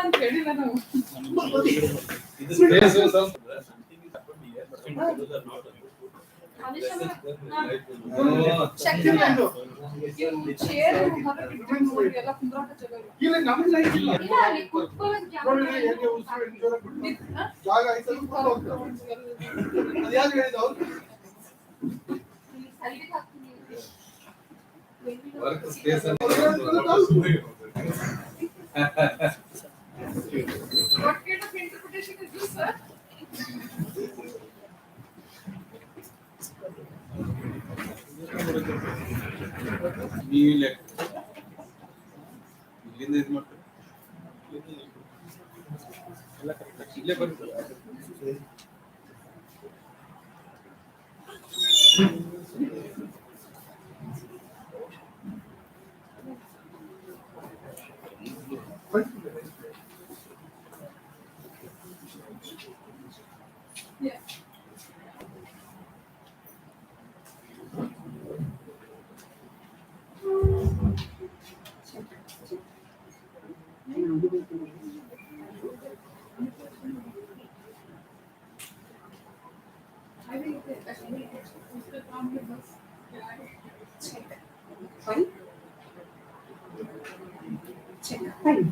This space was something is happened here, but those are not. ಇಲ್ಲ ನಮಗೆ light ಇಲ್ಲ ಜಾಗ ಐತೆ ಅದು ಯಾರು ಹೇಳಿದ ಅವ್ರು Work space and What kind of interpretation is this, sir? ಇಲ್ಲಿಂದ ಇದು ಮಾಡ್ತಾರೆ ಎಲ್ಲ ಕರೆಕ್ಟ್ ಇಲ್ಲೇ ಬರುತ್ತೆ Yeah. I think उसके काम में बस check. Fine. Check. Fine.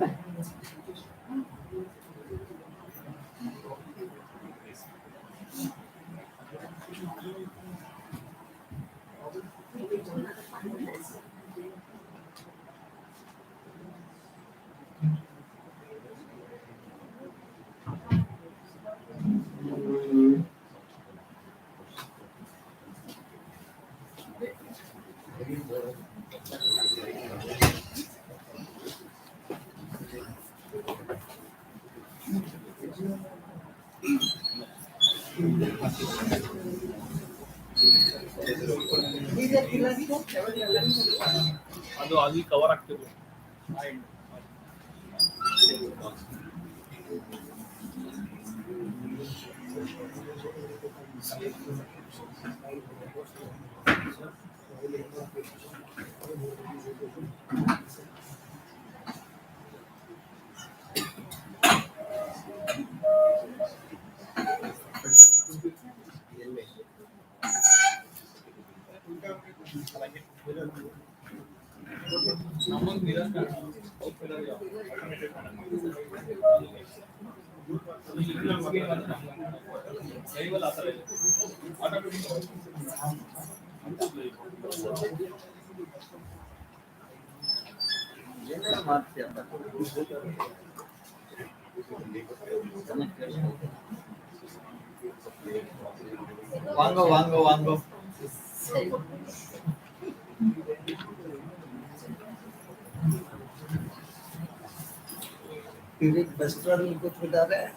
ಅದು ಅಲ್ಲಿ ಕವರ್ ಆಗ್ತಿದೆ वांगो वांगो वांगो फिर बस्टर कुछ बता रहे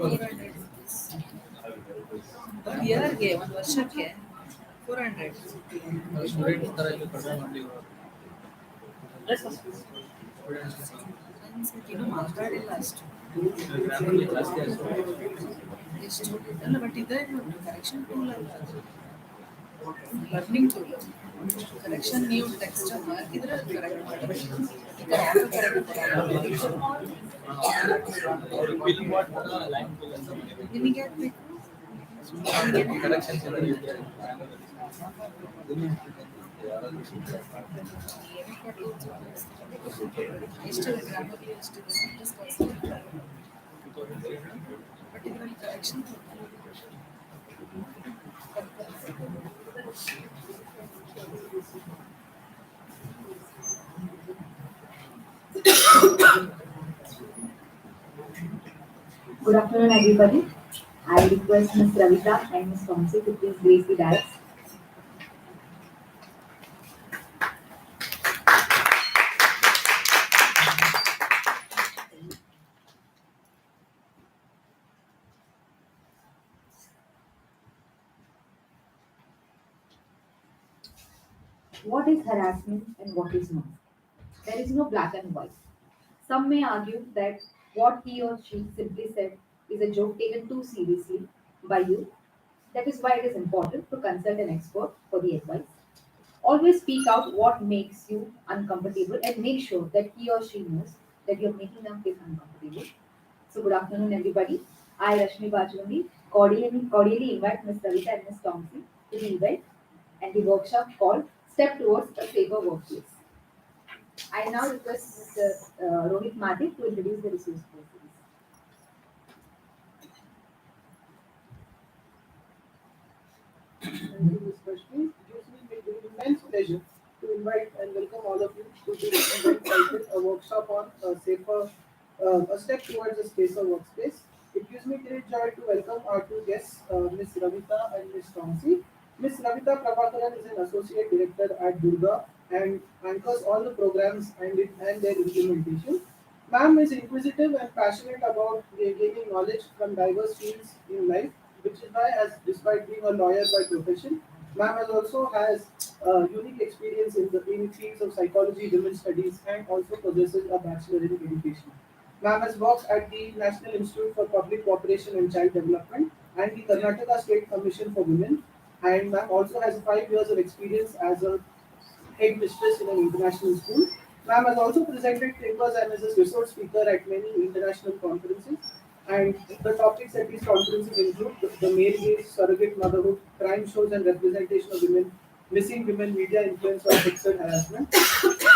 ಒಂದು ಇಯರ್ಗೆ ಒಂದು ವರ್ಷಕ್ಕೆ 400. ಸ್ಟೂಡೆಂಟ್ಸ್ ತರ ಇಲ್ಲಿ ಕಡಿಮೆ ಮಾಡಲಿಲ್ಲ. ಇನ್ನೂ ಮಾತಾಡಿಲ್ಲ ಅಷ್ಟು ಗ್ರಾಮಲ್ಲಿ ಜಾಸ್ತಿ ಆಯ್ತು. ಎಷ್ಟು ಅಲ್ಲ ಬಟ್ ಇದೇ ಕರೆಕ್ಷನ್ ಟೂಲ್ ಅಲ್ಲ ಅದು ಲರ್ನಿಂಗ್ ಟೂಲ್ ಕರೆಕ್ಷನ್ ನೀವು ಟೆಕ್ಸ್ಟ್ ಹಾಕಿದ್ರೆ ಅದು ಕರೆಕ್ಟ್ ಮಾಡಿ ಈಗ ಆಟೋ ಕರೆಕ್ಟ್ ಅವ್ರು ಬಿಲ್ ಮಾಡ್ತಾರ ಲೈನ್ ಬಿಲ್ ಅಂತ ಮಾಡಿದ್ರು. ನಿಮಗೆ ಯಾಕೆ ಬೇಕು ಕರೆಕ್ಷನ್ಸ್ ಎಲ್ಲ ಇದೆ. ಏನಕ್ಕೆ ಟೂಲ್ಸ್ ಎಷ್ಟಿದೆ ಗ್ರಾಮಲ್ಲಿ ಎಷ್ಟಿದೆ ಬಟ್ ಇದರಲ್ಲಿ correction Good afternoon, everybody. I request Ms. Ravitha and Ms. Tomcy to please grace the dais. What is harassment and what is not? There is no black and white. Some may argue that what he or she simply said is a joke taken too seriously by you. That is why it is important to consult an expert for the advice. Always speak out what makes you uncomfortable and make sure that he or she knows that you're making them feel uncomfortable. So, good afternoon, everybody. I, Rashmi Bajwani, cordially invite Ms. Ravitha and Ms. Tomcy to the event and the workshop called Step Towards a Safer Workplace. I now request Mr. Rohit Madik to introduce the resource persons. Thank you, Ms. Rashmi. It gives me immense pleasure to invite and welcome all of you to this event titled A Workshop on a Step Towards a Safer Workspace. It gives me great joy to welcome our two guests, Ms. Ravitha and Ms. Tomcy. Ms. Ravitha Prabhakaran is an Associate Director at Durga and anchors all the programs and their implementation. Ma'am is inquisitive and passionate about gaining knowledge from diverse fields in life, which is why, as despite being a lawyer by profession, ma'am has unique experience in fields of psychology, women studies, and also possesses a bachelor in education. Ma'am has worked at the National Institute for Public Cooperation and Child Development and the Karnataka State Commission for Women. And ma'am also has 5 years of experience as a headmistress in an international school. Ma'am has also presented papers and is a resource speaker at many international conferences. And the topics at these conferences include the male gaze, surrogate motherhood, crime shows and representation of women, missing women, media influence on sexual harassment.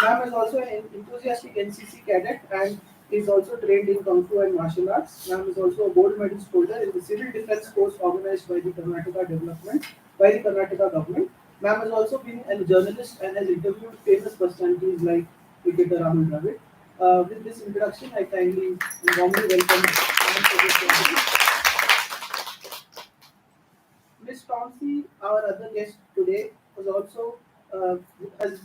Ma'am is also an enthusiastic NCC cadet and is also trained in Kung Fu and martial arts. Ma'am is also a gold medal holder in the civil defense course organized by the Karnataka government. Ma'am has also been a journalist and has interviewed famous personalities like cricketer Rahul Dravid. With this introduction, I kindly and warmly welcome ma'am to this conference. Ms. Tomcy, our other guest today, was also uh, has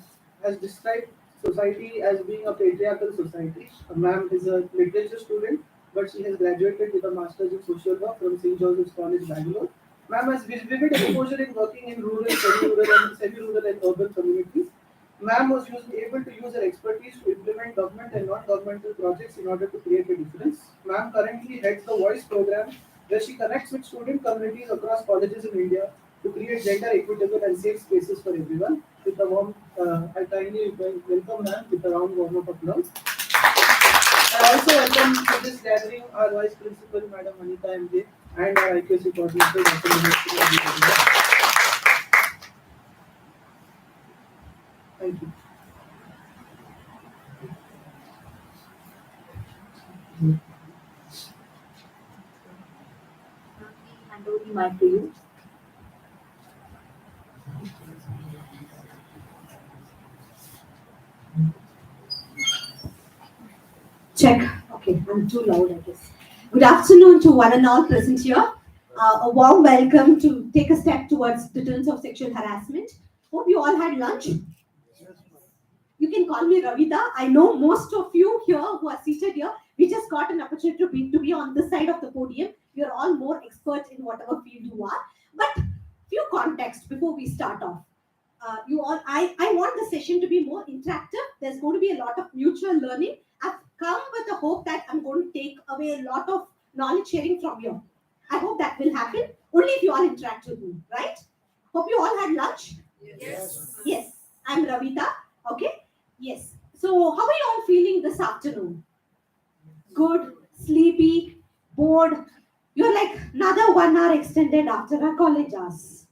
has described society as being a patriarchal society. Ma'am is a literature student, but she has graduated with a master's in social work from St. Joseph's College, Bangalore. Ma'am has vivid exposure in working in rural, semi-rural and urban communities. Ma'am was able to use her expertise to implement government and non-governmental projects in order to create a difference. Ma'am currently heads the Voice program, where she connects with student communities across colleges in India to create gender equitable and safe spaces for everyone. With a warm, I kindly welcome ma'am with a round warm of applause. I also welcome to this gathering our Vice Principal, Madam Anita MJ, and our IQC coordinator, Dr. Manoj. Thank you. Hand over the mic to you. Check. Okay, I'm too loud, I guess. Good afternoon to one and all present here. A warm welcome to take a step towards deterrence of sexual harassment. Hope you all had lunch. You can call me Ravitha. I know most of you here who are seated here, we just got an opportunity to be on this side of the podium. You're all more expert in whatever field you are. But few context before we start off. I want the session to be more interactive. There's going to be a lot of mutual learning. I've come with the hope that I'm going to take away a lot of knowledge sharing from you. I hope that will happen only if you all interact with me, right? Hope you all had lunch. Yes, I'm Ravitha. Okay. Yes. So how are you all feeling this afternoon? Good, sleepy, bored. You're like another 1 hour extended after our college hours.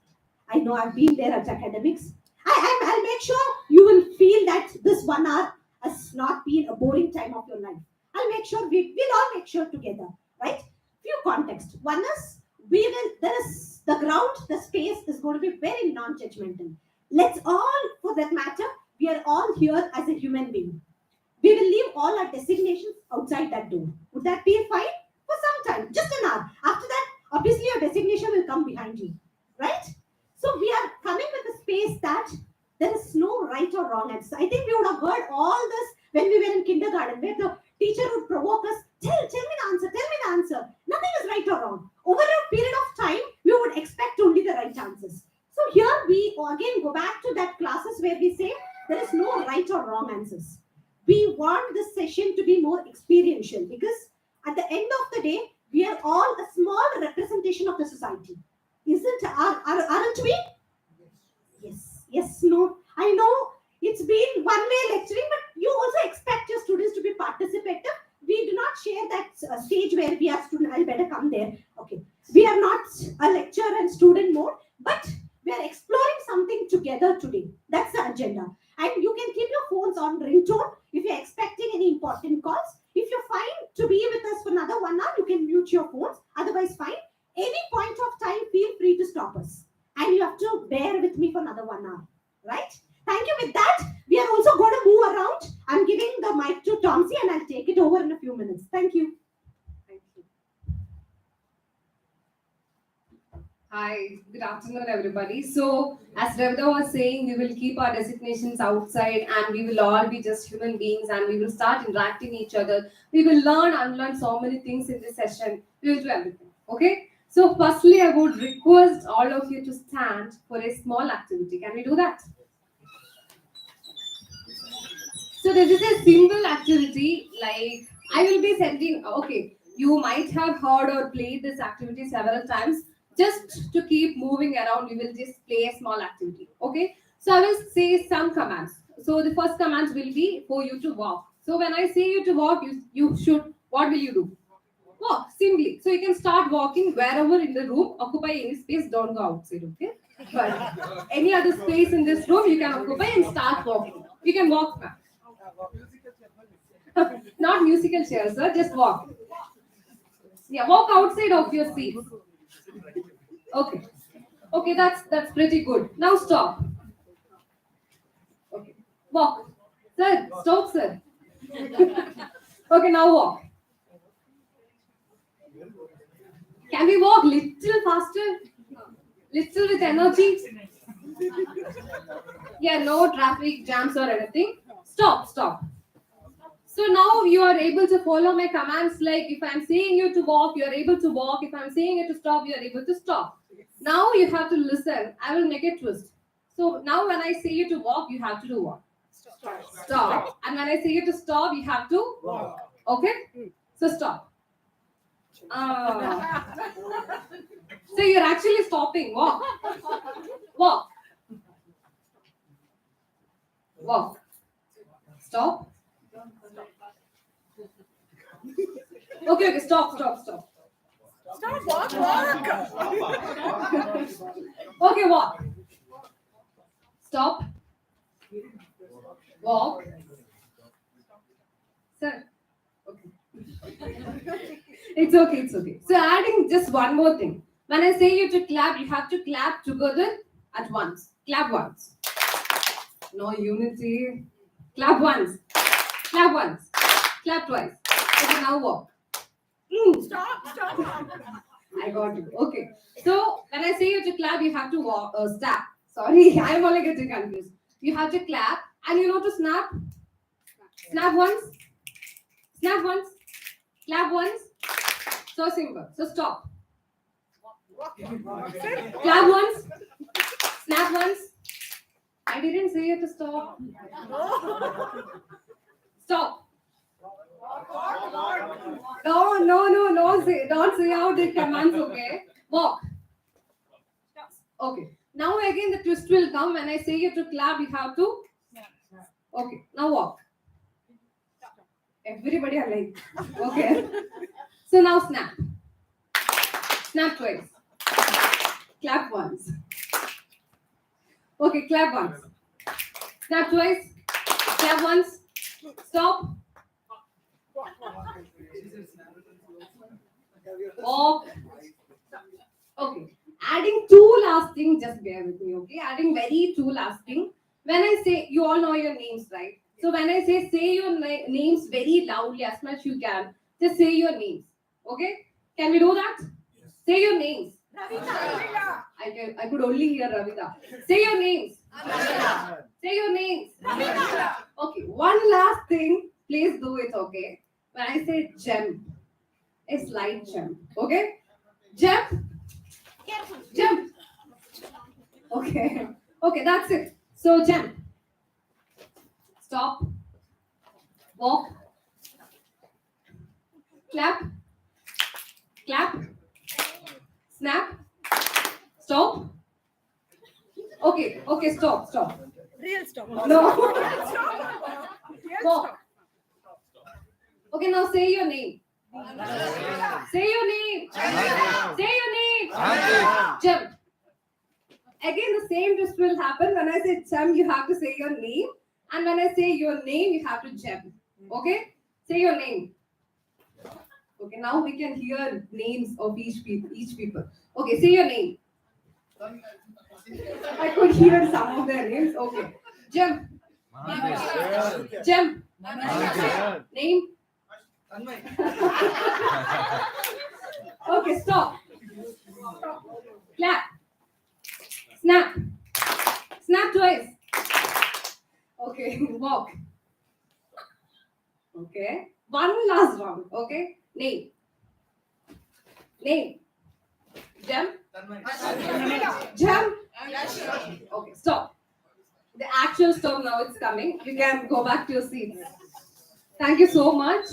I know I've been there at academics. I'll make sure you will feel that this 1 hour has not been a boring time of your life. I'll make sure we'll all make sure together, right? Few context. One is there is the ground, the space is going to be very non-judgmental. Let's all, for that matter, we are all here as a human being. We will leave all our designations outside that door. Would that be fine? For some time, just an hour. After that, obviously your designation will come behind you, right? So we are coming with a space that there is no right or wrong answer. I think we would have heard all this when we were in kindergarten, where the teacher would provoke us, tell me the answer, tell me the answer. Nothing is right or wrong. Over a period of time, we would expect only the right answers. So here we again go back to that classes where we say there is no right or wrong answers. We want this session to be more experiential because at the end of the day, we are all a small representation of the society. Aren't we? Yes, no. I know it's been one way lecturing, but you also expect your students to be participative. We do not share that stage where we are student. I'll better come there. Okay. We are not a lecture and student mode, but we are exploring something together today. That's the agenda. And you can keep your phones on ringtone if you're expecting any important calls. If you're fine to be with us for another 1 hour, you can mute your phones. Otherwise, fine. Any point of time, feel free to stop us. And you have to bear with me for another 1 hour. Right? Thank you. With that, we are also going to move around. I'm giving the mic to Tomcy and I'll take it over in a few minutes. Thank you. Thank you. Hi, good afternoon, everybody. So, as Ravitha was saying, we will keep our designations outside and we will all be just human beings and we will start interacting each other. We will learn, unlearn so many things in this session. We will do everything. Okay? So, firstly, I would request all of you to stand for a small activity. Can we do that? So, this is a simple activity like I will be sending, okay, you might have heard or played this activity several times. Just to keep moving around, we will just play a small activity. Okay. So I will say some commands. So the first command will be for you to walk. So when I say you to walk, you should, what will you do? Walk simply. So you can start walking wherever in the room, occupy any space, don't go outside. Okay. But any other space in this room, you can occupy and start walking. You can walk back. Not musical chairs, sir. Just walk. Yeah, walk outside of your seat. Okay. Okay, that's pretty good. Now stop. Okay. Walk. Sir, stop, sir. Okay, now walk. Can we walk little faster? Little with energy? Yeah, no traffic jams or anything. Stop. So now you are able to follow my commands like if I'm saying you to walk, you are able to walk. If I'm saying you to stop, you are able to stop. Now you have to listen. I will make a twist. So now when I say you to walk, you have to do what? Stop. And when I say you to stop, you have to walk. Okay? So stop. So you're actually stopping. Walk. Walk. Stop. Okay, stop. Walk. Okay, walk. Stop. Walk. Sir. Okay. It's okay. So adding just one more thing. When I say you to clap, you have to clap together at once. Clap once. No unity. Clap once. Clap twice. Okay, now walk. Stop. I got you. Okay. So when I say you to clap, you have to walk, snap. Sorry, I am only getting confused. You have to clap and you know to snap. Snap once. Snap once. Clap once. So simple. So stop. Clap once. Snap once. I didn't say you to stop. Stop. No. Don't say out the commands, okay? Walk. Okay. Now again the twist will come. When I say you to clap, you have to. Okay. Now walk. Everybody are like, okay. So now snap. Snap twice. Clap once. Okay, clap once. Snap twice. Clap once. Stop. Walk. Okay. Adding two last thing, just bear with me, okay? Adding very two last thing. When I say, you all know your names, right? So when I say your names very loudly as much you can, just say your names, okay? Can we do that? Yes. Say your names. Ravitha. I could only hear Ravitha. Say your names. Say your names. Okay, one last thing, please do it, okay? When I say gem, a slight jump, okay? Jump. Jump. Okay. Okay, that's it. So jump. Stop. Walk. Clap. Clap. Snap. Stop. Okay, stop. Real stop. No. Real Walk. Okay, now say your name. stop. Say your name. Say your name. Jump. Again, the same twist will happen. When I say jump, you have to say your name. And when I say your name, you have to jump. Okay? Say your name. Okay, now we can hear names of each people. Okay, say your name. I could hear some of their names. Okay. Jump. Jump. Name. Okay, stop. Clap. Snap. Snap twice. Okay, walk. Okay. One last round. Okay. Name. Name. Jump. Jump. Okay, stop. The actual stop now it's coming. You can go back to your seats. Thank you so much.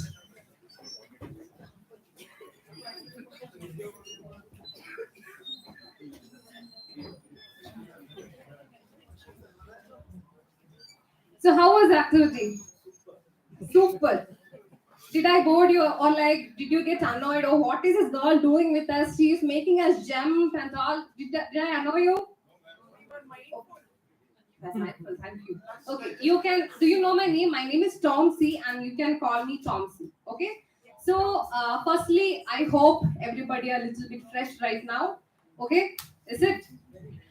So how was the activity? Super. Did I bore you or like did you get annoyed or what is this girl doing with us? She is making us jump and all. Did I annoy you? That's my fault. Thank you. Okay, you can. Do you know my name? My name is Tomcy, and you can call me Tomcy. Okay. So, firstly, I hope everybody are a little bit fresh right now. Okay. Is it?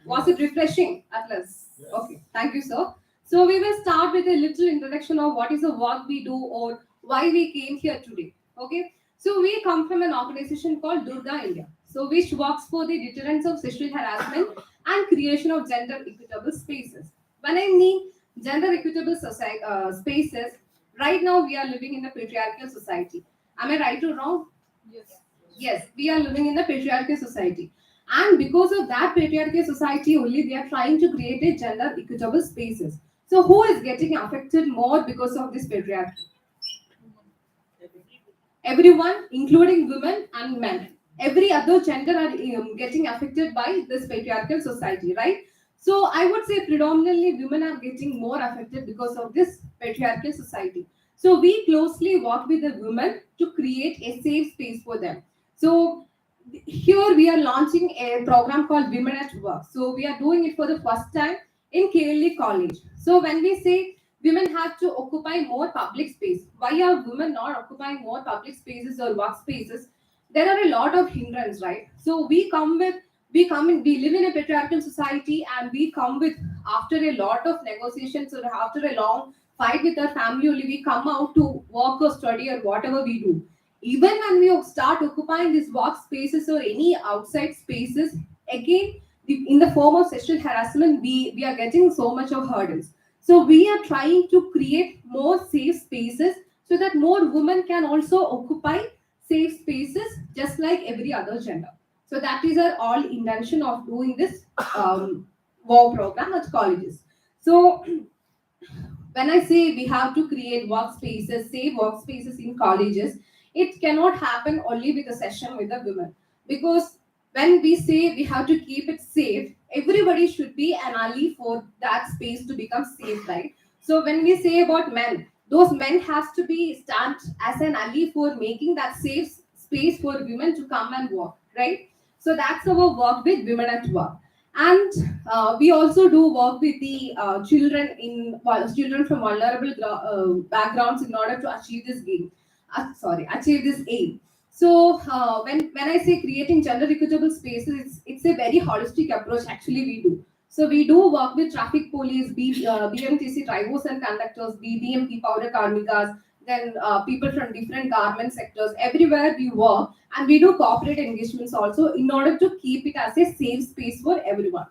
Was it refreshing at least? Okay. Thank you, sir. So we will start with a little introduction of what is the work we do or why we came here today. Okay. So we come from an organization called Durga India. So which works for the deterrence of sexual harassment and creation of gender equitable spaces. When I mean gender equitable spaces, right now we are living in a patriarchal society. Am I right or wrong? Yes. Yes, we are living in a patriarchal society. And because of that patriarchal society only, we are trying to create a gender equitable spaces. So who is getting affected more because of this patriarchy? Everyone, including women and men. Every other gender are getting affected by this patriarchal society, right? So I would say predominantly women are getting more affected because of this patriarchal society. So we closely work with the women to create a safe space for them. So here we are launching a program called Women at Work. So we are doing it for the first time in KLE College. So when we say women have to occupy more public space, why are women not occupying more public spaces or workspaces? There are a lot of hindrance, right? So we live in a patriarchal society and we come with, after a lot of negotiations or after a long fight with our family only, we come out to work or study or whatever we do. Even when we start occupying these workspaces or any outside spaces, again, in the form of sexual harassment, we are getting so much of hurdles. So we are trying to create more safe spaces so that more women can also occupy safe spaces just like every other gender. So that is our all intention of doing this WOW program at colleges. So when I say we have to create workspaces, safe workspaces in colleges, it cannot happen only with a session with the women. Because when we say we have to keep it safe, everybody should be an ally for that space to become safe, right? So when we say about men, those men have to be stand as an ally for making that safe space for women to come and work, right? So that's our work with women at work. And we also do work with the children from vulnerable backgrounds in order to achieve this game. Achieve this aim. So when I say creating gender equitable spaces, it's a very holistic approach. Actually, we do. So we do work with traffic police, BMTC drivers and conductors, BBMP powder karmikas, then people from different garment sectors. Everywhere we work, and we do corporate engagements also in order to keep it as a safe space for everyone,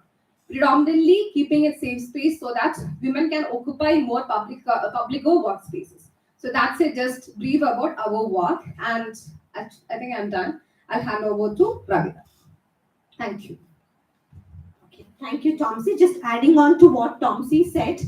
predominantly keeping it safe space so that women can occupy more public or workspaces. So that's it, just brief about our work, and I think I'm done. I'll hand over to Ravitha. Thank you. Okay, thank you, Tomcy. Just adding on to what Tomcy said,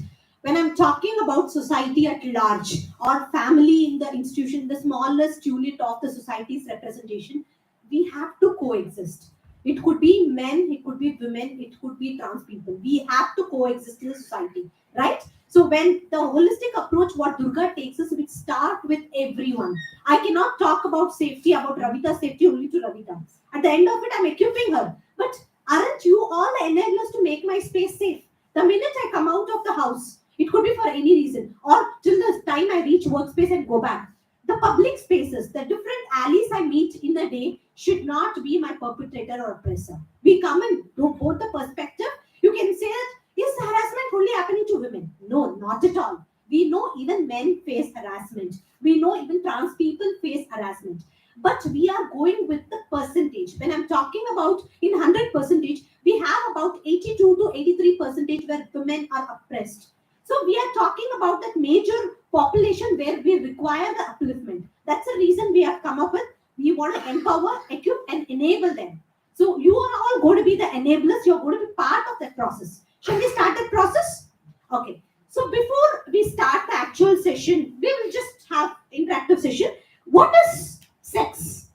when I'm talking about society at large or family in the institution, the smallest unit of the society's representation, we have to coexist. It could be men, it could be women, it could be trans people. We have to coexist in the society, right? So when the holistic approach, what Durga takes us, we start with everyone. I cannot talk about safety, about Ravitha's safety only to Ravitha. At the end of it, I'm equipping her. But aren't you all enablers to make my space safe? The minute I come out of the house, it could be for any reason, or till the time I reach workspace and go back. The public spaces, the different alleys I meet in the day should not be my perpetrator or oppressor. We come and do both the perspective. You can say that, is harassment only happening to women? No, not at all. We know even men face harassment. We know even trans people face harassment. But we are going with the percentage. When I'm talking about in 100 percentage, we have about 82 to 83 percentage where women are oppressed. So we are talking about that major population where we require the upliftment. That's the reason we have come up with, we want to empower, equip, and enable them. So you are all going to be the enablers. You're going to be part of that process. Shall we start that process? Okay. So before we start the actual session, we will just have interactive session. What is sex?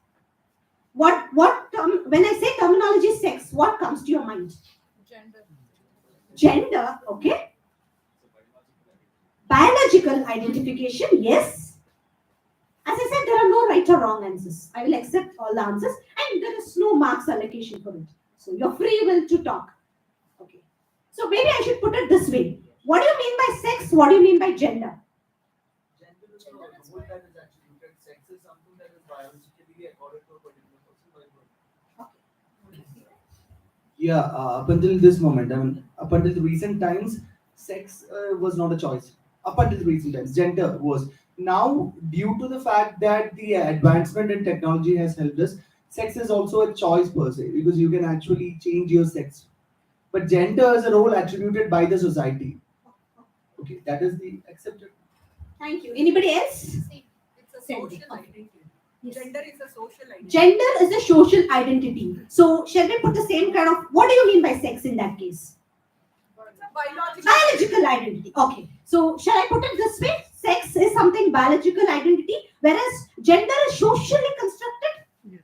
When I say terminology sex, what comes to your mind? Gender, okay. Biological identification, yes. As I said, there are no right or wrong answers. I will accept all the answers, and there is no marks allocation for it. So you're free will to talk. Okay. So maybe I should put it this way. What do you mean by sex? What do you mean by gender? Gender is a role that is attributed. Sex is something that is biologically according to a particular person by birth. Yeah, up until this moment, I mean, up until the recent times, sex was not a choice. Up until the recent times, gender was. Now, due to the fact that the advancement in technology has helped us, sex is also a choice per se because you can actually change your sex. But gender is a role attributed by the society. Okay, that is the accepted. Thank you. Anybody else? It's a social identity. Yes. Gender is a social identity. Gender is a social identity. So shall we put the same kind of, what do you mean by sex in that case? It's a Biological identity. Okay. So shall I put it this way? Sex is something biological identity, whereas gender is socially constructed. Yes.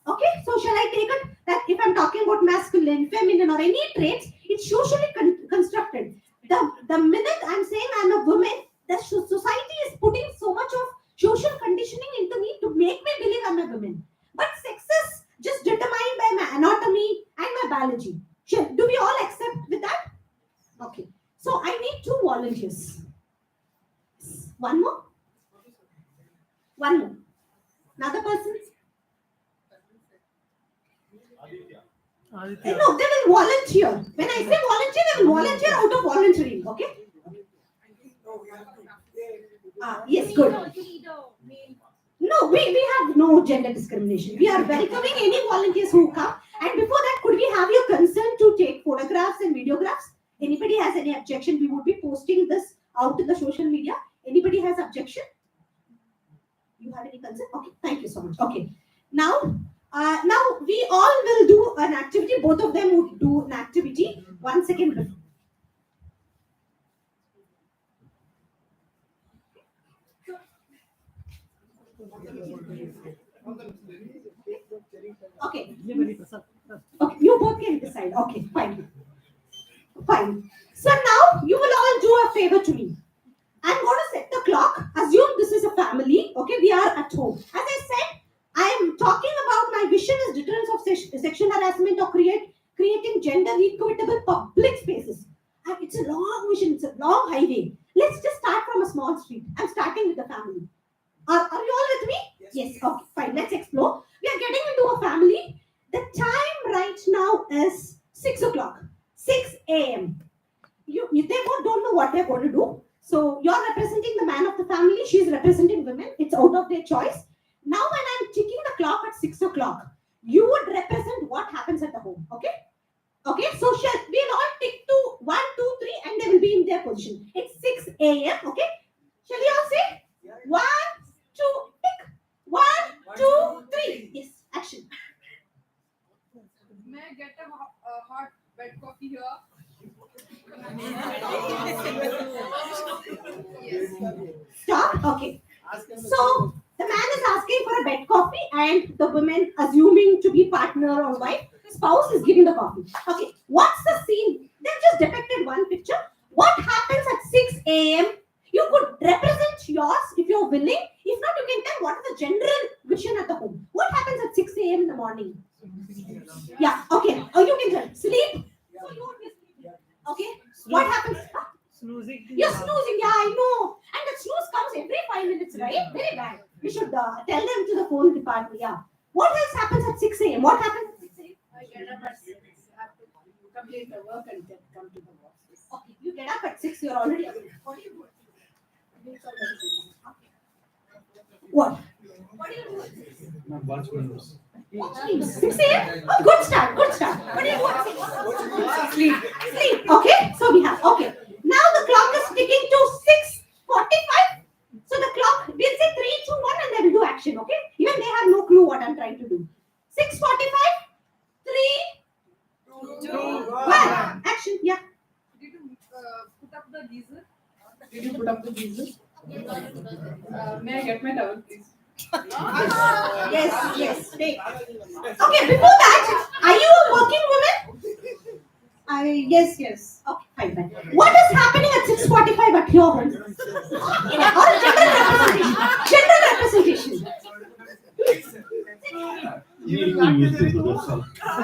Okay. So shall I take it that if I'm talking about masculine, feminine, or any traits, it's socially constructed. The minute I'm saying I'm a woman, the society is putting so much of social conditioning into me to make me believe I'm a woman. But sex is just determined by my anatomy and my biology. Do we all accept with that? Okay. So I need 2 volunteers. One more? One more. Another person? No, they will volunteer. When I say volunteer, they will volunteer out of volunteering. Okay? Yes, good. No, No, we have no gender discrimination. We are welcoming any volunteers who come. And before that, could we have your consent to take photographs and videographs? Anybody has any objection? We would be posting this out to the social media. Anybody has objection? You have any consent? Okay, thank you so much. Okay, now we all will do an activity. Both of them would do an activity. 1 second before. Okay. Okay, you both can decide. Okay, fine. Fine. So now you will all do a favor to me. I'm going to set the clock. Assume this is a family. Okay, we are at home. As I said, I am talking about my vision is deterrence of sexual harassment or creating gender equitable public spaces. And it's a long vision. It's a long highway. Let's just start from a small street. I'm starting with the family. Are you all with me? Yes. Okay, fine. Let's explore. We are getting into a family. The time right now is 6 o'clock. 6 a.m. They both don't know what they're going to do. So you're representing the man of the family. She's representing women. It's out of their choice. Now when I'm ticking the clock at 6 o'clock, you would represent what happens at the home. Okay? Okay, so we'll all tick to 1, 2, 3 and they will be in their position. It's 6 a.m. Okay? Shall we all say? 1, 2, tick. 1, 2, 3. Yes, action. May I get a hot bed coffee here? Stop. Okay. So the man is asking for a bed coffee and the woman, assuming to be partner or wife, spouse, is giving the coffee. Okay. What's the scene? They've just depicted one picture. What happens at 6 a.m.? You could represent yours if you're willing. If not, you can tell what is the general vision at the home. What happens at 6 a.m. in the morning? Yeah. Okay. Oh, you can tell. Sleep. So you won't be sleeping. Okay. What happens? Snoozing. You're snoozing, yeah, I know. And the snooze comes every 5 minutes, right? Very bad. We should tell them to the phone department, yeah. What else happens at 6 a.m.? What happens at 6 a.m.? I get up at 6. I have to complete the work and then come to the workspace. Okay, you get up at 6, you're already awake. What do you do? What? What do you do? My watchman was. 6 a.m.? Oh, good start, good start. What do you do at 6? Sleep. Sleep, okay? So we have, okay. Now the clock is ticking to 6:45. So the clock, we'll say 3, 2, 1 and they will do action, okay? Even they have no clue what I'm trying to do. 6:45, 3, 2, 1. Action, yeah. Did you put up the geyser? Did you put up the geyser? May I get my towel, please? Yes, take. Okay, before that, are you a working woman? Yes. Okay, fine. What is happening at 6:45 at your home? Or gender representation.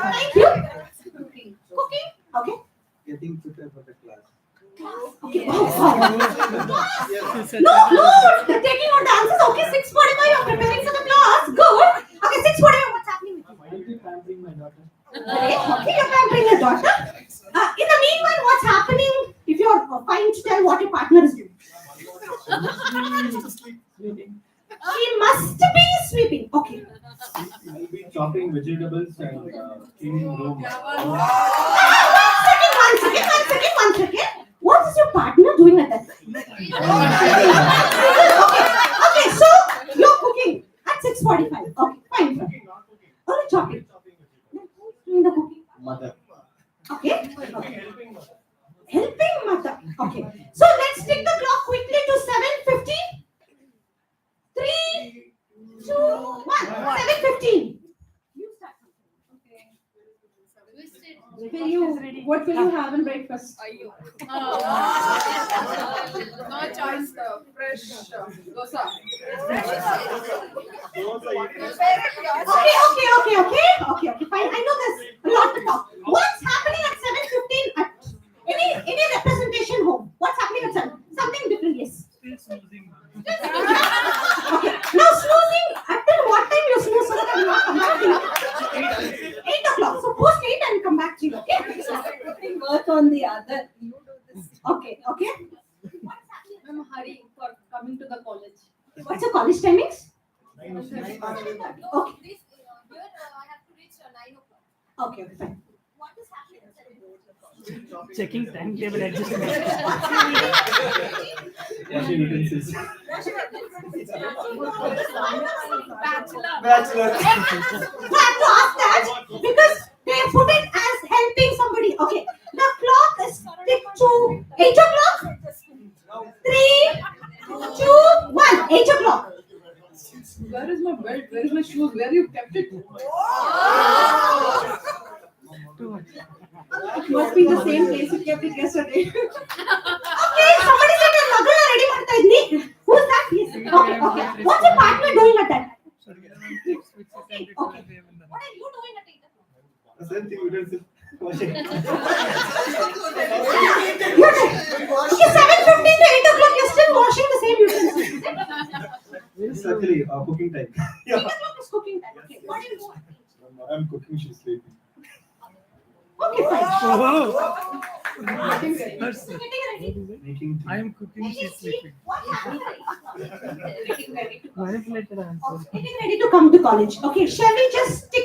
Thank you. Cooking. Okay. Getting prepared for the class. Okay. No, they're taking on dances. Okay, 6:45. You're preparing for the class. Good. Okay, 6:45. What's happening with you? I'll be pampering my daughter. Great. Okay, you're pampering your daughter. In the meanwhile, what's happening? If you're fine to tell what your partner is doing. She must be sweeping. Okay. I'll be chopping vegetables and cleaning room. One second. What is your partner doing at that time? Okay, so you're cooking at 6:45. Okay, fine. Only chopping. Who's doing the cooking? Mother. Okay. Helping mother. Okay. So let's take the clock quickly to 7:15. 3, 2, 1. 7:15. You start. What will you have in breakfast? No choice, fresh dosa. Okay. Fine. I know there's a lot to talk. What's happening at 7:15 at any representation home? What's happening at 7? Something different, yes. Still snoozing. Okay. Now snoozing. Until what time you snooze so that I will not come back to you? 8 o'clock. So post 8 and come back to you. Okay. Work on the other. Okay. I'm hurrying for coming to the college. What's your college timings? Okay. This, here I have to reach 9 o'clock. Okay, fine. What is happening at 7 o'clock? Checking timetable adjustment. Washing utensils. Bachelor. So I have to ask that because they put it as helping somebody. Okay, the clock is stick to 8 o'clock. 3, 2, 1. 8 o'clock. Where is my belt? Where is my shoes? Where you kept it? It must be the same place you kept it yesterday. Okay, somebody said your mother ready ಮಾಡ್ತಾ ಇದ್ನಿ. Who's that? Yes. Okay, okay. What's your partner doing at that? Okay. What are you doing at 8 o'clock? The same thing utensil. Washing. Okay, 7:15 to 8 o'clock, you're still washing the same utensils. It's actually cooking time. 8 o'clock is cooking time. Okay, what do you do? I'm cooking, she's sleeping. Okay, fine. Getting ready. Getting ready. Making tea. I am cooking, she's sleeping. What's happening? Getting ready to Manipulated answer. getting ready to come to college. Okay, shall we just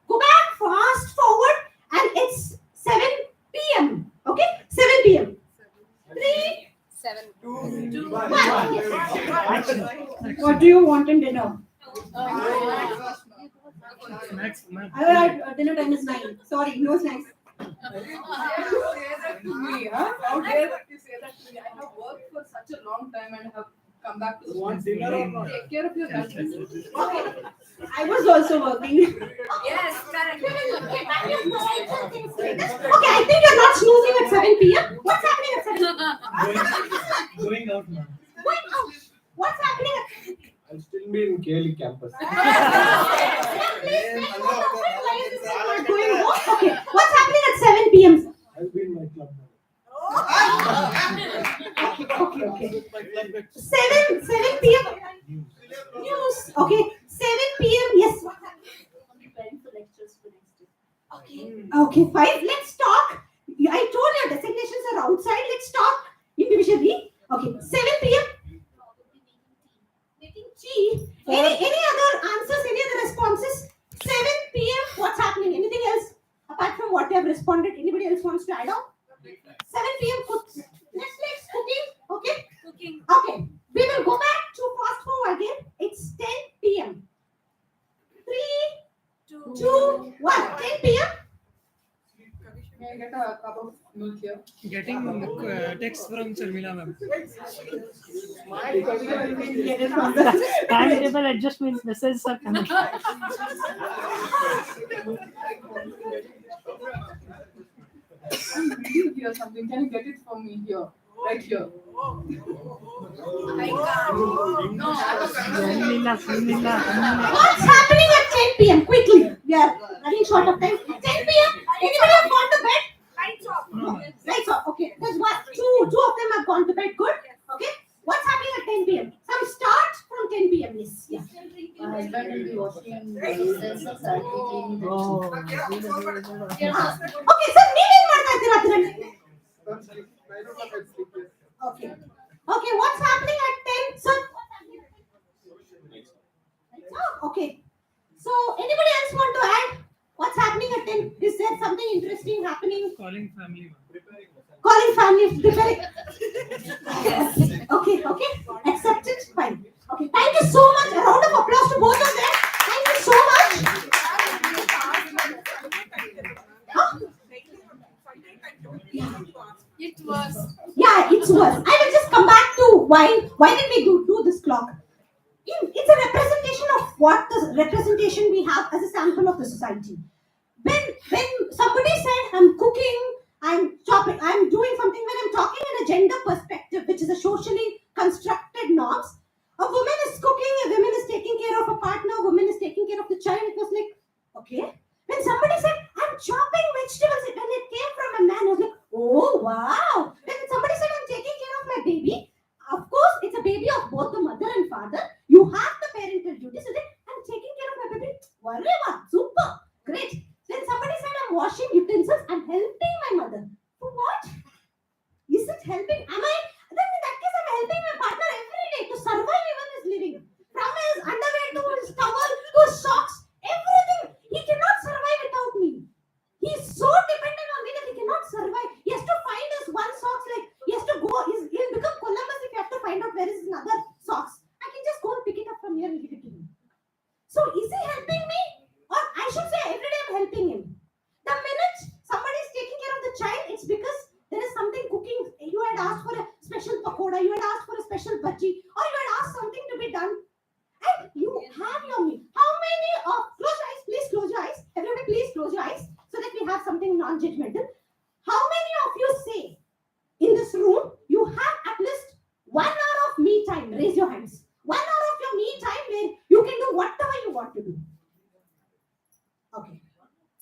go back fast forward and it's 7 p.m. Okay, 7 p.m. 3, 7. 2, 1. What do you want in dinner? Snacks, ma'am. Dinner time is 9. Sorry, no snacks. Say that to me, huh? How dare you say that to me? I have worked for such a long time and have come back to school. Take care of your health. Okay, I was also working. Yes, correct. Okay, I think you're not snoozing at 7 p.m. What's happening at 7 p.m.? Going out now. Going out. What's happening at I'll still be in KLE campus. going on? Okay, what's happening at 7 p.m. sir? I'll be in my club now. Okay. 7 p.m. News. Okay, 7 p.m. Yes. Preparing for lectures for next day. Okay, fine. Let's talk. I told your designations are outside. Let's talk individually. Okay, 7 p.m. Making tea. Any other answers? Any other responses? 7 p.m. What's happening? Anything else apart from what they have responded? Anybody else wants to add on? 7 p.m. Netflix cooking. Okay. Cooking. Okay. We will go back to fast forward again. It's 10 p.m. 3, 2, 1. 10 p.m. May I get a cup of milk here? Getting text from Sharmila ma'am. Get it from the Timetable adjustment messages are coming. I'm reading here something. Can you get it for me here? Right here. Sharmila. What's happening at 10 p.m.? Quickly. We are running short of time. 10 p.m. Anybody have gone to bed? Lights off. Okay. There's one, two of them have gone to bed. Good. Okay. What's happening at 10 p.m.? Some start from 10 p.m. Yes. Yeah. My husband will be washing utensils, I'll be cleaning the Okay. So ನೀವೇನ್ ಮಾಡ್ತಾ ಇದ್ದೀರಾ ಅದರಲ್ಲಿ? Okay. Okay. What's happening at 10? So. Okay. So anybody else want to add? What's happening at 10? Is there something interesting happening? Calling family ma'am. Calling family, preparing. Okay. Accepted. Fine. Okay. Thank you so much. A round of applause to both of them. Thank you so much. Huh? It was. Yeah, it was. I will just come back to why did we do this clock? It's a representation of what the representation we have as a sample of the society. When somebody said I'm cooking, I'm chopping, I'm doing something, when I'm talking in a gender perspective, which is a socially constructed norms, a woman is cooking, a woman is taking care of a partner, a woman is taking care of the child. It was like, okay. When somebody said I'm chopping vegetables, when it came from a man, I was like, oh wow. When somebody said I'm taking care of my baby, of course it's a baby of both the mother and father. You have the parental duty. So I'm taking care of my baby. Whatever, super, great. When somebody said I'm washing utensils, I'm helping my mother. For what? Is it helping? Am I? Then in that case, I'm helping my partner every day to survive even his living. From his underwear to his special bhaji, or you had asked something to be done, and you have your meal. How many of close your eyes, please close your eyes. Everybody, please close your eyes so that we have something non-judgmental. How many of you say in this room you have at least 1 hour of me time? Raise your hands. 1 hour of your me time where you can do whatever you want to do. Okay.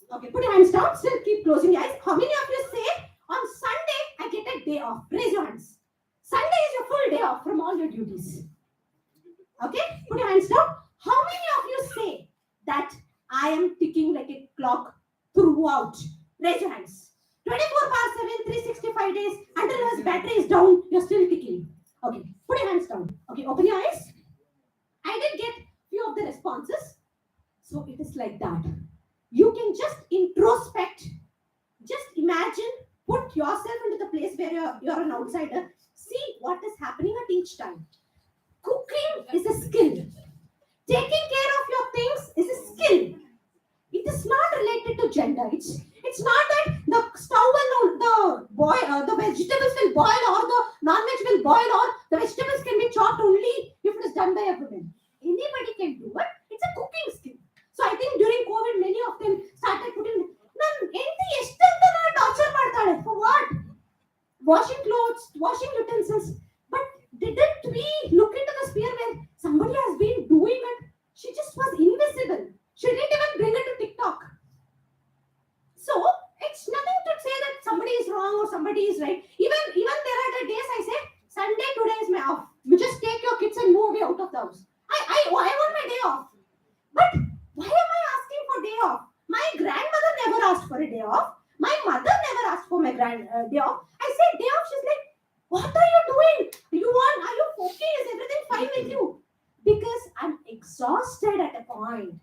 Okay, put your hands down. Still keep closing your eyes. How many of you say on Sunday I get a day off? Raise your hands. Sunday is your full day off from all your duties. Okay, put your hands down. How many of you say that I am ticking like a clock throughout? Raise your hands. 24/7, 365 days, until his battery is down, you're still ticking. Okay, put your hands down. Okay, open your eyes. I did get few of the responses. So it is like that. You can just introspect, just imagine, put yourself into the place where you're an outsider, see what is happening at each time. Cooking is a skill. Taking care of your things is a skill. It is not related to gender. It's not that the stove will the vegetables will boil, or the non-veg will boil, or the vegetables can be chopped only if it is done by a woman. Anybody can do it. It's a cooking skill. So I think during COVID, many of them started putting. For what? Washing clothes, washing utensils. But didn't we look into the sphere where somebody has been doing it? She just was invisible. She didn't even bring it to TikTok. So it's nothing to say that somebody is wrong or somebody is right. Even there are the days I say, Sunday today is my off. You just take your kids and move away out of the house. I want my day off. But why am I asking for day off? My grandmother never asked for a day off. My mother never asked for my day off. I said day off. She's like, what are you doing? Are you okay? Is everything fine with you? Because I'm exhausted at a point.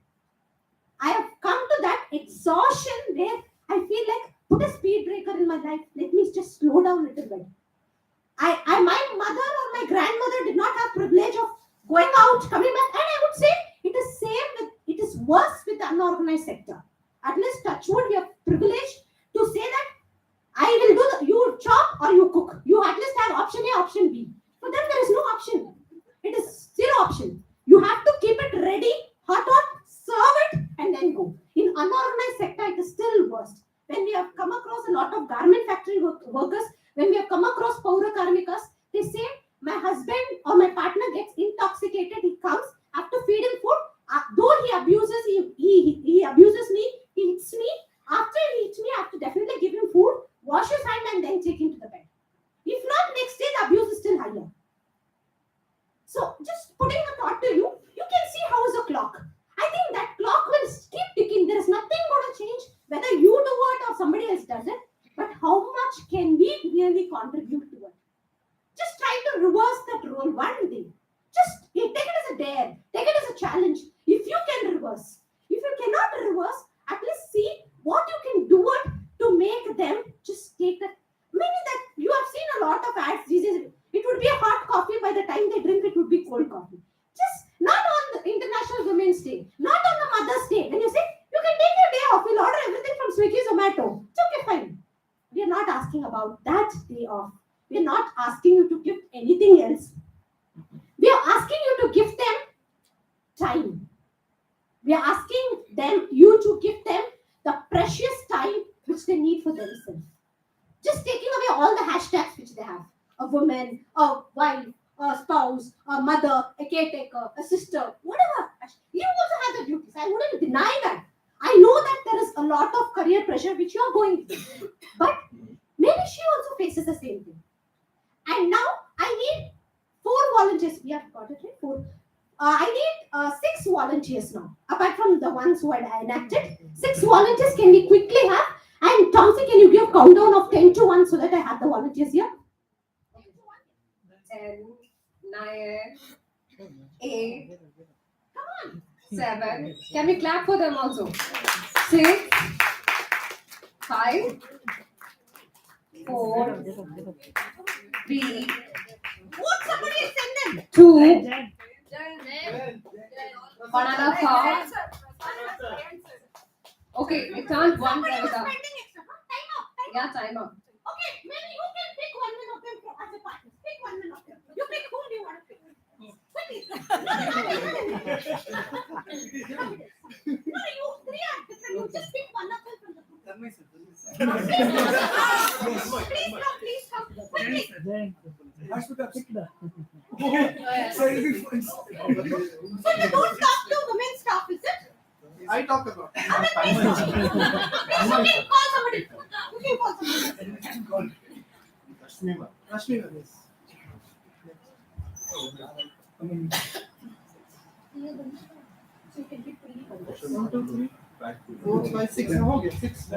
I have come to that exhaustion where I feel like, put a speed breaker in my life. Let me just slow down a little bit. My mother or my grandmother did not have privilege of going out, coming back, and I would say it is worse with the unorganized sector. At least touch wood, we are privileged to say that I will do you chop or you cook. You at least have option A, option B. For them, there is no option. It is zero option. You have to keep it ready, hot, serve it, and then go. In unorganized sector, it is still worse. When we have come across a lot of garment factory workers, when we have come across Paura Karmikas, they say, my husband or my partner gets intoxicated, he comes, I have to feed him food. Though he abuses, he abuses me, he hits me. After he hits me, I have to definitely give him food, wash his hand, and then take him to the bed. If not, next day the abuse is still higher. So just putting a thought to you, you can see how is a clock. I think that clock will keep ticking. There is nothing going to change whether you do it or somebody else does it. But how much can we really contribute to it? Just try to reverse that role one day. Just take it as a dare. Take it as a challenge. If you can reverse. If you cannot reverse, at least see what you can do it to make them just take that. Maybe that you have seen a lot of ads these days. It would be a hot coffee. By the time they drink, it would be cold coffee. Just not on the International Women's Day, not on the Mother's Day. When you say, you can take your day off, we'll order everything from Swiggy, Zomato. It's okay, fine. We are not asking about that day off. We are not asking you to give anything else. We are asking you to give them time. We are asking you to give them the precious time which they need for themselves. Just taking away all the hashtags which they have. A woman, a wife, a spouse, a mother, a caretaker, a sister, whatever. You also have the duties. I wouldn't deny that. I know that there is a lot of career pressure which you are going through. But maybe she also faces the same thing. And now I need 4 volunteers. We have got it right? 4. I need 6 volunteers now. Apart from the ones who had enacted, 6 volunteers can we quickly have? And Tomcy, can you give a countdown of 10 to 1 so that I have the volunteers here? 10, 9, 8, 7. Can we clap for them also? 6, 5, 4, 3, What somebody is send them? 2, 1.5. Okay, it can't one Somebody was Ravitha. spending extra. Time up. Yeah, time up. Okay, maybe you can pick one of them as a partner. Pick one of them. You pick whom you want you three are different. You just pick one of them from the group. Please come. Quickly. So you don't talk to women's staff, is it? I talk about. You can call somebody. You can call somebody. Rashmi, yes. So you can pick three. 1, 2, 3, 4, 5, 6. हो गया 6. Say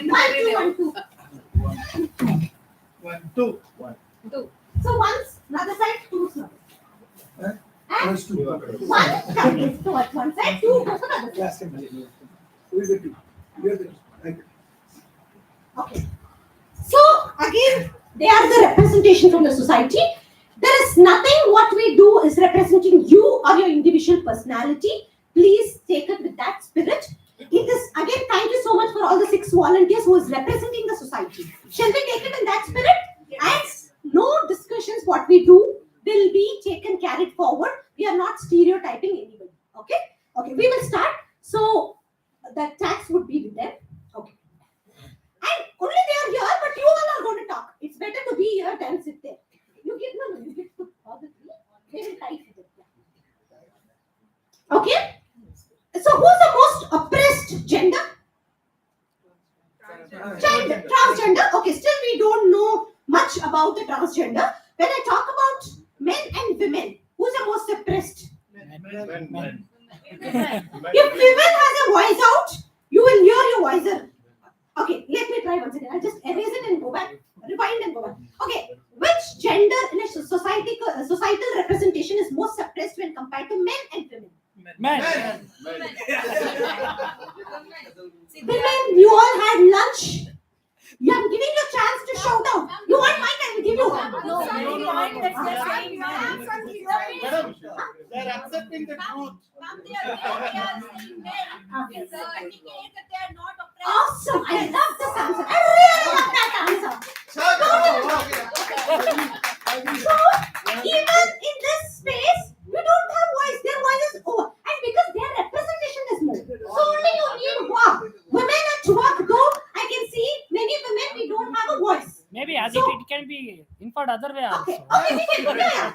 1, 2, 1, 2. 1, 2. So once another side, two side. Huh? And First two. one comes towards one side, two goes to the other side. Last time. Who is the two? You're the right. Okay. So again, they are the representation from the society. There is nothing what we do is representing you or your individual personality. Please take it with that spirit. In this, again, thank you so much for all the 6 volunteers who is representing the society. Shall we take it in that spirit? And no discussions what we do will be taken, carried forward. We are not stereotyping anybody. Okay? Okay, we will start. So the tax would be with them. Okay. And only they are here, but you all are going to talk. It's better to be here than sit there. You give no, you give to all the three. They will type it. Okay? So who's the most oppressed gender? Transgender. Okay, still we don't know much about the transgender. When I talk about men and women, who's the most oppressed? Men. If women has a voice out, you will hear your voice. Okay, let me try once again. I'll just erase it and go back. Rewind and go back. Okay, which gender in a societal representation is most suppressed when compared to men and women? Men. Women, you all had lunch. You are giving you a chance to shout out. You want mic? I will give you one. Madam, they are accepting the truth. Awesome. I love this answer. I really love that answer. So, even in this space, you don't have voice. Their voice is over. And because their representation is more. So only you need work. Women at work, though, I can see many women, we don't have a voice. Maybe as So- it can be inferred other way also. Okay, we can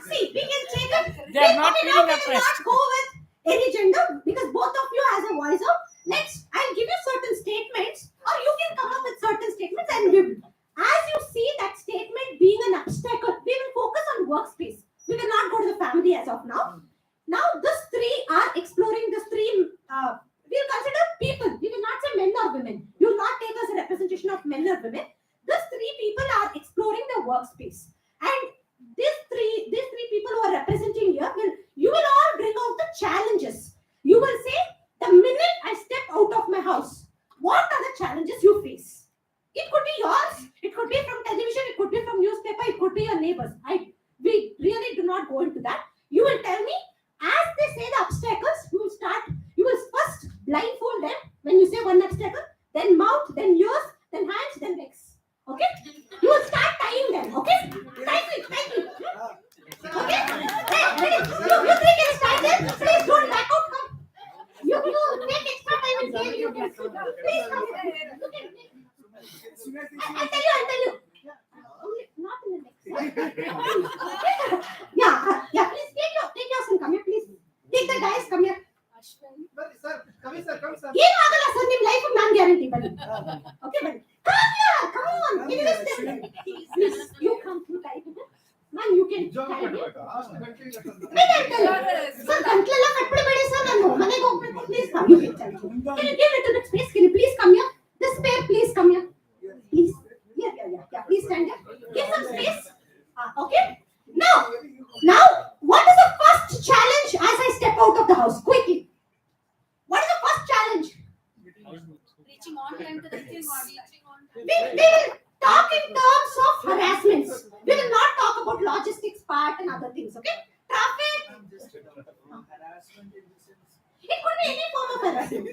see, we can take it. They are not Okay, now feeling we will oppressed. not go with any gender because both of you has a voice out. Next, I'll give you certain statements, or you can come up with certain statements, and as you see that statement being an obstacle, we will focus on workspace. We will not go to the family as of now. Now, these three are exploring this three. We'll consider people. We will not say men or women. You will not take as a representation of men or women. These three people are exploring the workspace, and these three people who are representing here you will all bring out the challenges. You will say, the minute I step out of my house, what are the challenges you face? It could be yours, it could be from television, it could be from newspaper, it could be your neighbors. We really do not go into that. You will tell me, as they say the obstacles, you will first blindfold them when you say one obstacle, then mouth, then ears, then hands, then legs. Okay? You will start tying them, okay? Type it. Okay? Hey, you three can start them. Please don't back out. Come. You take extra time and tell you can. Please come. You can take. I'll tell you. Only not in the next. Yeah. Please take yours and come here, please. Take the guys, come here. Sir, come sir. ಏನು ಆಗಲ್ಲ sir ನಿಮ್ಮ life ನಾನು guarantee ಬನ್ನಿ okay ಬನ್ನಿ come on give me this please you come to type it man you can type it sir ಗಂಟ್ಲೆಲ್ಲ ಕಟ್ಬಿಡಬೇಡಿ sir ನಾನು ಮನೆಗೆ ಹೋಗ್ಬೇಕು please come you can type it can you give little bit space can you please come here this pair please come here please yeah please stand here give some space okay now what is the first challenge as I step out of the house quickly. What is the first challenge? Reaching on time to the kids. We will talk in terms of harassments. We will not talk about logistics part and other things, okay? Traffic. Harassment in the sense. It could be any form of harassment.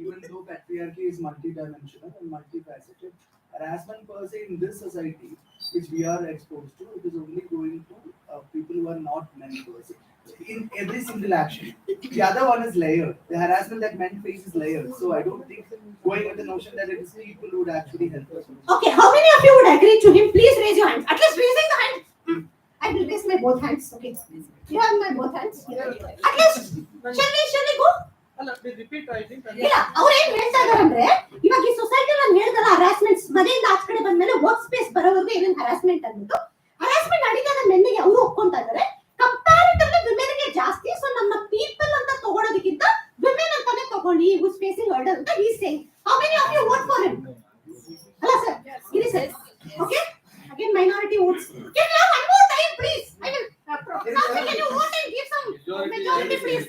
even though patriarchy is multidimensional and multifaceted, harassment per se in this society, which we are exposed to, it is only going to people who are not men per se. In every single action. The other one is layered. The harassment that men face is layered. So I don't think going with the notion that it is people who would actually help us. Okay, how many of you would agree to him? Please raise your hands. At least raising the hand. I will raise my both hands. Okay. You have my both hands. At least, shall we go? Repeat, I think. ಇಲ್ಲ ಅವ್ರು ಏನ್ ಹೇಳ್ತಾ ಇದಾರೆ ಅಂದ್ರೆ ಇವಾಗ ಈ society ನಾನು ಹೇಳಿದಲ್ಲ ಹರಾಸ್ಮೆಂಟ್ಸ್ ಮನೆಯಿಂದ ಆಚ ಕಡೆ ಬಂದ್ಮೇಲೆ ವರ್ಕ್ ಸ್ಪೇಸ್ ಬರೋವರೆಗೂ ಏನೇನು ಹರಾಸ್ಮೆಂಟ್ ಅಂದ್ಬಿಟ್ಟು ಹರಾಸ್ಮೆಂಟ್ ನಡೀತಾ ಇದೆ ಮೆನ್ನಿಗೆ ಅವರು ಒಪ್ಕೊಂತಾ ಇದಾರೆ ಕಂಪ್ಯಾರಿಟಿವ್ಲಿ ವಿಮೆನ್ ಗೆ ಜಾಸ್ತಿ ಸೊ ನಮ್ಮ ಪೀಪಲ್ ಅಂತ ತಗೊಳ್ಳೋದಕ್ಕಿಂತ ವಿಮೆನ್ ಅಂತಾನೆ ತಗೊಳ್ಳಿ who's facing hurdle ಅಂತ he saying how many of you vote for him ಅಲ್ಲ sir Giri sir okay again minority votes can you have one more time please I will can you vote and give some majority please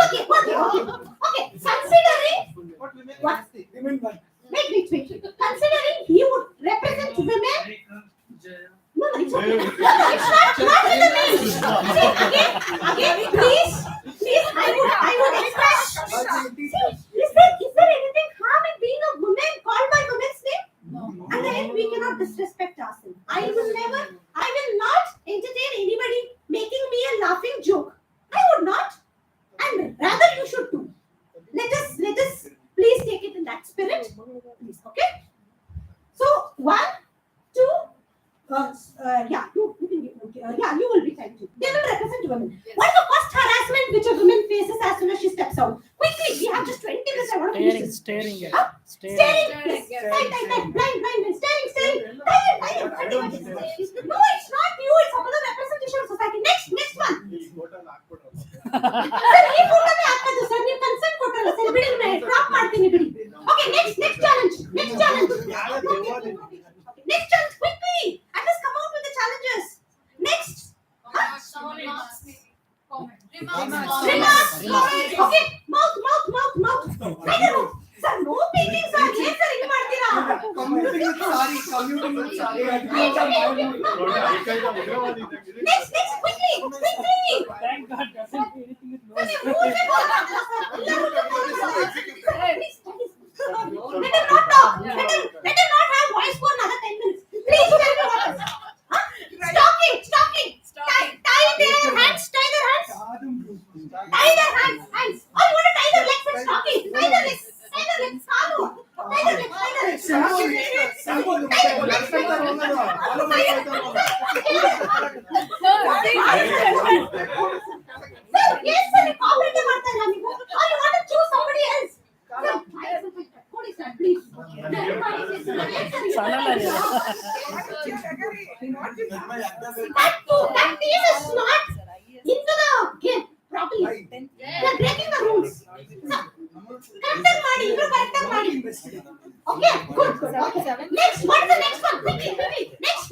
okay considering what wait considering he would represent women no, it's okay. It's not again, please, I would express. Is there anything harm in being a woman called by women's name? No. And then we cannot disrespect ourselves. I will not entertain anybody making me a laughing joke. I would not, and rather you should too. Let us please take it in that spirit, please. Okay. So 1, 2. You will be thank you. They will represent women. Yes. What is the first harassment which a woman faces as soon as she steps out? Quickly, we have just 20 minutes. I want to finish this. Staring. Blind. Staring. No, it's not you. It's another representation of society. Next one. Sir, he photo me aapka do sir. You consent ಕೊಟ್ಟಲ್ಲ sir ಬಿಡಿ drop ಮಾಡ್ತೀನಿ ಬಿಡಿ. Okay, next challenge. Next challenge quickly. At least come out with the challenges. Next. Remarks. Okay. Mouth. Sir, no peeking, sir. Yes, sir. Hinge ಮಾಡ್ತೀರಾ? Commuting with sorry. Next, quickly. Thank God doesn't do anything with no. Let him not talk. Let him not have voice for another 10 minutes. Please tell me what is. Stocking. Tie their hands. Oh, you want to tie their legs and stocking? Tie their legs. Kalu. Tie their legs. Sir, yes, sir. Cooperative ಮಾಡ್ತಾ ಇಲ್ಲ ನೀವು. Or you want to choose somebody else? Please. That team is not into the game properly. They are breaking the rules. Correct ಮಾಡಿ. Okay, good. Next, what is the next one? Quickly. Next.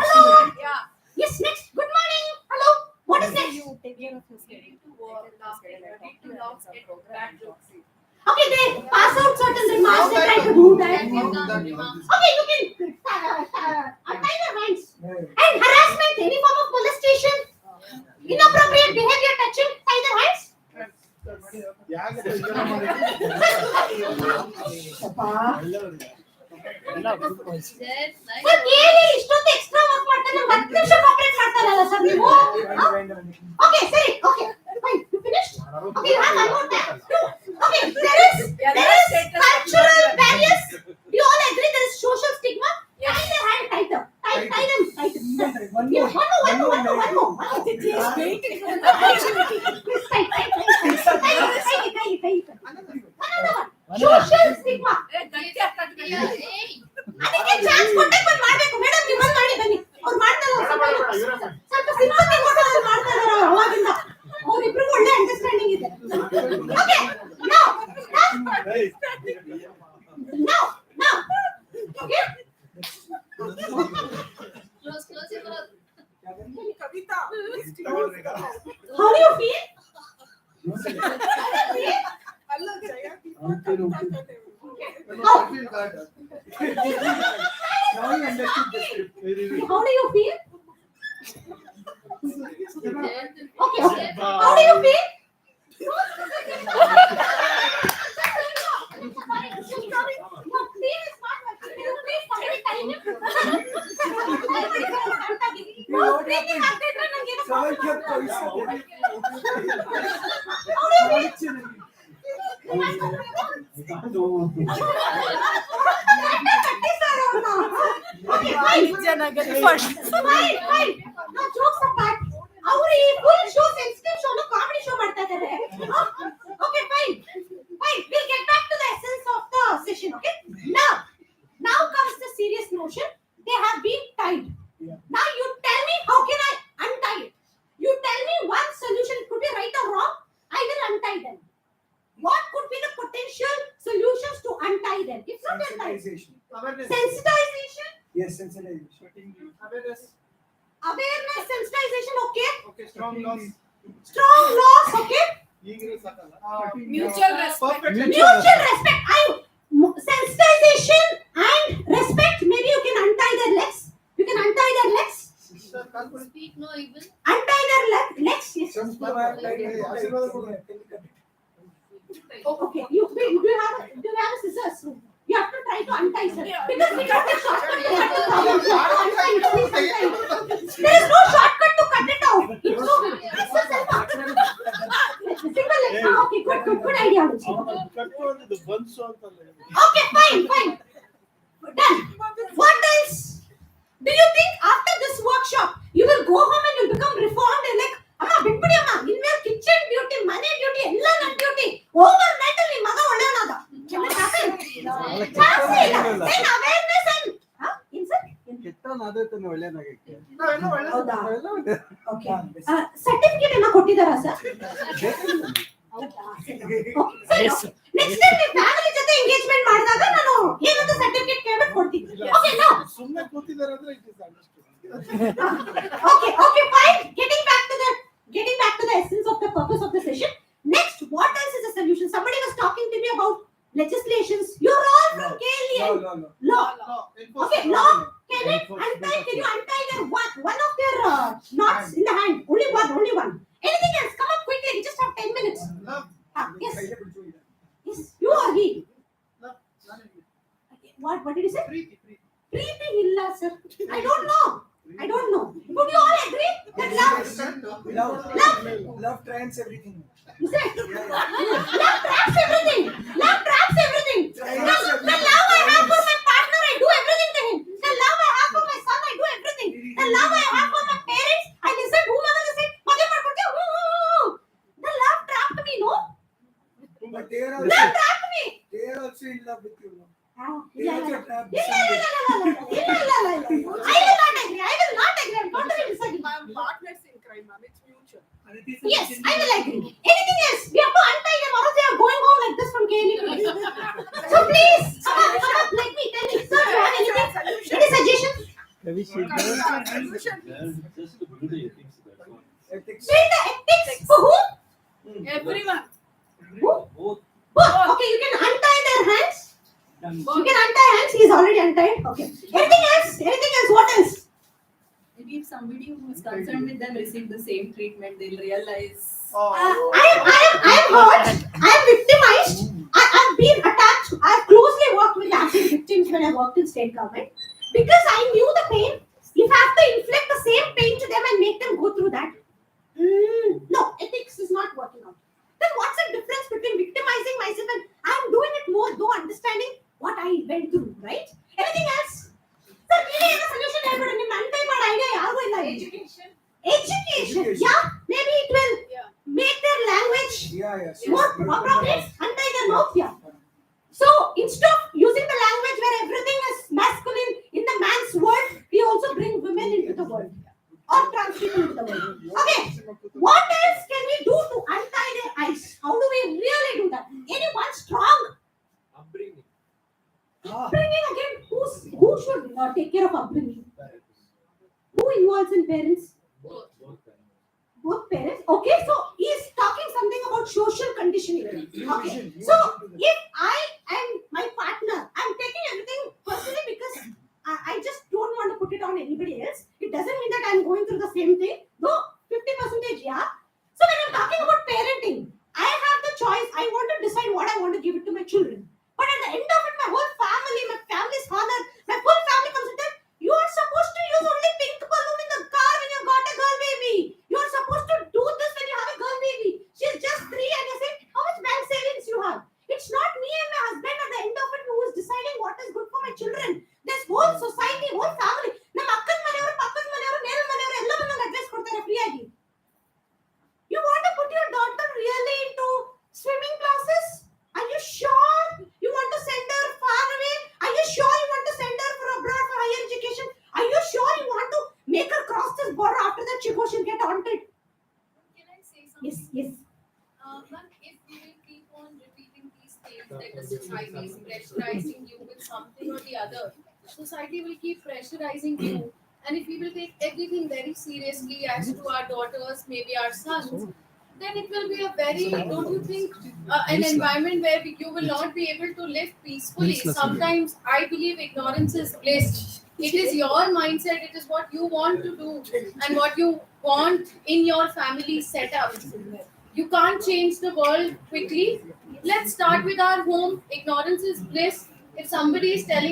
Hello. Yes, next. Good morning. Hello. What is next? Okay, they pass out certain remarks. They try to do that. Okay, you can tie their hands. And harassment, any form of molestation, inappropriate behavior, touching, tie their hands. Sir, ಕೇಳಿ ಇಷ್ಟೊಂದು extra work ಮಾಡ್ತಾನೆ 10 ನಿಮಿಷ cooperate ಮಾಡ್ತಾರಲ್ಲ sir ನೀವು. Okay, ಸರಿ. Okay, fine. You finished? Okay, you have one more time. Okay, there is cultural barriers. Do you all agree there is social stigma? Tie their hand tighter. Tie them tighter. One more. It is waiting for the opportunity. Tie. Another one. Social stigma. ಅದಕ್ಕೆ chance ಕೊಟ್ಟೆ ಬಂದು ಮಾಡಬೇಕು madam ನೀವು ಬಂದು ಮಾಡಿ ಬನ್ನಿ ಅವ್ರು ಮಾಡ್ತಾರೆ ಸ್ವಲ್ಪ ಸಿಂಪತಿ ಮೋಟಲ್ಲಿ ಮಾಡ್ತಾ ಇದ್ದಾರೆ ಅವಾಗಿಂದ ಅವರಿಬ್ರಿಗೂ ಒಳ್ಳೆ ಅಂಡರ್ಸ್ಟ್ಯಾಂಡಿಂಗ್ ಇದೆ okay now okay Kavita. how do you feel Allah Jaya. I feel bad. Now you understood the script. how do you feel okay how do you feel Fine. Now jokes apart. ಅವ್ರು ಈ full show sensitive show ನ comedy show ಮಾಡ್ತಾ ಇದ್ದಾರೆ. Okay, fine. We'll get back to the essence of the session. Okay. Now comes the serious notion. They have been tied. Now you tell me how can I untie it? You tell me one solution. It could be right or wrong. I will untie them. What could be the potential solutions to untie them? It's not untie. Sensitization. Yes, sensitization. Awareness, sensitization, okay. Okay, strong laws. Strong laws, okay. Mutual respect. Mutual respect. Sensitization and respect. Maybe you can untie their legs. You can untie their legs. Speak no evil. Untie their legs. Yes. Okay. Do you have a scissors? You have to try to untie, sir. Because we don't have shortcut to cut the problem. You have to untie it. Please untie it. There is no shortcut to cut it out. Simple. Okay, good ideology. Okay, fine. Done. What else? Do you think after this workshop you will go home and you'll become reformed and like, amma bigbidi amma, inware kitchen duty, money duty, ella ನನ್ನ duty. Overnight ಅಲ್ಲಿ ಮಗ ಒಳ್ಳೆಯವನಾದ. Can it happen? Then awareness and insert. ಕೆಟ್ಟವನಾದತನ ಒಳ್ಳೆಯನಾಗಕ್ಕೆ. ಹೌದಾ? Okay. Certificate ಅನ್ನ ಕೊಟ್ಟಿದ್ದಾರಾ sir? Next time ನೀವು family ಜೊತೆ engagement ಮಾಡಿದಾಗ ನಾನು ಏನಂತ ಸರ್ಟಿಫಿಕೇಟ್ ಕೇಳ್ಬಿಟ್ಟು ಕೊಡ್ತೀನಿ. ಓಕೆ ನೋ ಸುಮ್ಮನೆ ಕೂತಿದ್ದಾರೆ ಅಂದ್ರೆ it is understood. Okay, fine. Getting back to the essence of the purpose of the session. Next, what else is a solution? Somebody was talking to me about legislations. You're all from KLE. Law. Okay, law. Can you untie their one of their knots in the hand? Only one. Anything else? Come up quickly. We just have 10 minutes. Yes. You or he? What did you say? Preeti illa, sir. I don't know. Would you all agree that love triumphs everything. Is it? Love traps everything. The love I have for my partner, I do everything to him. The love I have for my son, I do everything. The love I have for my parents, I listen whomever they say. Madhe madkote. The love trapped me, no? But Love trapped me. they are also in love with you. Yeah. I will not agree. I'm totally disagreeing. Partners in crime, ma'am. It's mutual. Yes, I will agree. Anything else? We have to untie them or else they are going home like this from KLE today. So please, come up, let me tell you. Sir, you have anything? Any suggestions? Ethics. Say the ethics for whom? Everyone. Both. Okay, you can untie their hands. You can untie hands. He is already untied. Okay. Anything else? What else? Maybe if somebody who is concerned with them receive the same treatment, they'll realize. I am hurt. I am victimized. I have been attacked. I have closely worked with active victims when I worked in state government because I knew the pain. If I have to inflict the same pain to them and make them go through that, no, ethics is not working out. Then what's the difference between victimizing myself and I am doing it more though understanding what I went through, right? Anything else? Sir, really a solution ಹೇಳ್ಬಿಡು ನಿಮ್ಮ ಅಂಟೈ ಮಾಡೋ idea ಯಾರಿಗೂ ಇಲ್ಲ. Education. Yeah, maybe it will make their language more appropriate. Untie their mouth, yeah. So instead of using the language where everything is masculine in the man's world, we also bring women into the world or trans people into the world. Okay, what else can we do to untie their eyes? How do we really do that? Anyone strong? Upbringing again. Who should take care of upbringing? Who involves in parents? Both parents. Okay, so he is talking something about social conditioning. Okay, so if I am my partner, I am taking everything personally because I just don't want to put it on anybody else. It doesn't mean that I am going through the same thing. Though 50%, yeah. So when I'm talking about parenting, I have the choice. I want to decide what I want to give it to my children. But at the end of it, my whole family, my family's father, my full family comes and says, you are supposed to use only pink balloon in the car when you got a girl baby. You are supposed to something or the other, society will keep pressurizing you. And if we will take everything very seriously as to our daughters, maybe our sons, then it will be a very, don't you think, an environment where you will not be able to live peacefully. Sometimes I believe ignorance is bliss. It is your mindset, it is what you want to do and what you want in your family setup. You can't change the world quickly. Let's start with our home. Ignorance is bliss. If somebody is telling